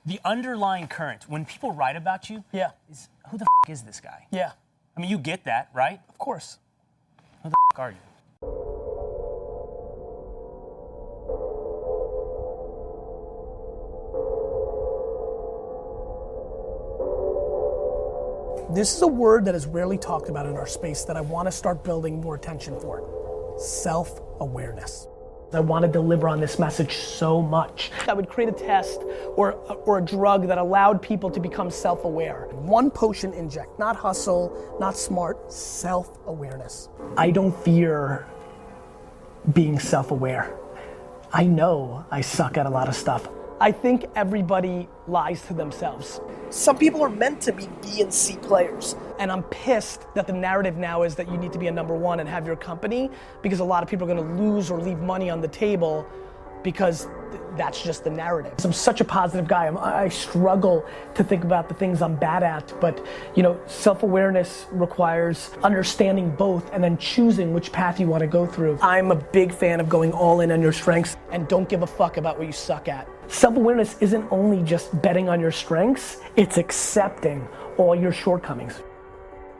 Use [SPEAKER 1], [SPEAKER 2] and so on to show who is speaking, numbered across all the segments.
[SPEAKER 1] the underlying current, when people write about you,
[SPEAKER 2] Yeah.
[SPEAKER 1] is who the is this guy?
[SPEAKER 2] Yeah.
[SPEAKER 1] I mean, you get that, right?
[SPEAKER 2] Of course.
[SPEAKER 1] Who the are you?
[SPEAKER 2] This is a word that is rarely talked about in our space that I want to start building more attention for. Self-awareness. I want to deliver on this message so much. I would create a test or a drug that allowed people to become self-aware. One potion inject, not hustle, not smart, self-awareness. I don't fear being self-aware. I know I suck at a lot of stuff. I think everybody lies to themselves. Some people are meant to be B and C players. And I'm pissed that the narrative now is that you need to be a number one and have your company, because a lot of people are gonna lose or leave money on the table because that's just the narrative. I'm such a positive guy. I struggle to think about the things I'm bad at, but self-awareness requires understanding both and then choosing which path you want to go through. I'm a big fan of going all in on your strengths and don't give a fuck about what you suck at. Self-awareness isn't only just betting on your strengths, it's accepting all your shortcomings.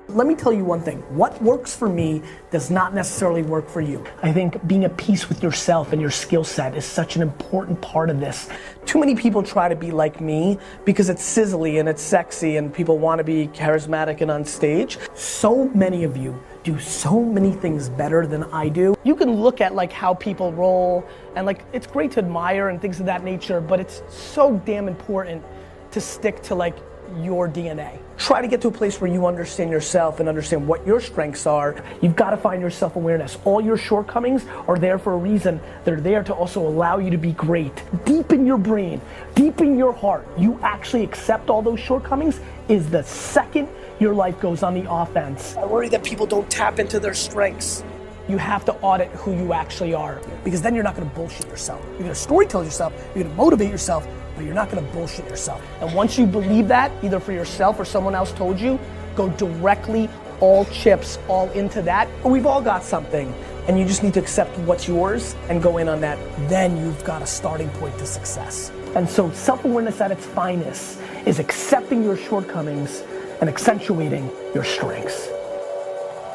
[SPEAKER 2] Let me tell you one thing, what works for me does not necessarily work for you. I think being at peace with yourself and your skill set is such an important part of this. Too many people try to be like me because it's sizzly and it's sexy and people want to be charismatic and on stage. So many of you do so many things better than I do. You can look at how people roll and it's great to admire and things of that nature, but it's so damn important to stick to your DNA. Try to get to a place where you understand yourself and understand what your strengths are. You've got to find your self-awareness. All your shortcomings are there for a reason. They're there to also allow you to be great. Deep in your brain, deep in your heart, you actually accept all those shortcomings is the second your life goes on the offense. I worry that people don't tap into their strengths. You have to audit who you actually are, because then you're not gonna bullshit yourself. You're gonna storytell yourself, you're gonna motivate yourself, but you're not gonna bullshit yourself. And once you believe that, either for yourself or someone else told you, go directly, all chips, all into that. We've all got something, and you just need to accept what's yours and go in on that. Then you've got a starting point to success. And so self-awareness at its finest is accepting your shortcomings and accentuating your strengths.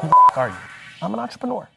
[SPEAKER 1] Who the are you?
[SPEAKER 2] I'm an entrepreneur.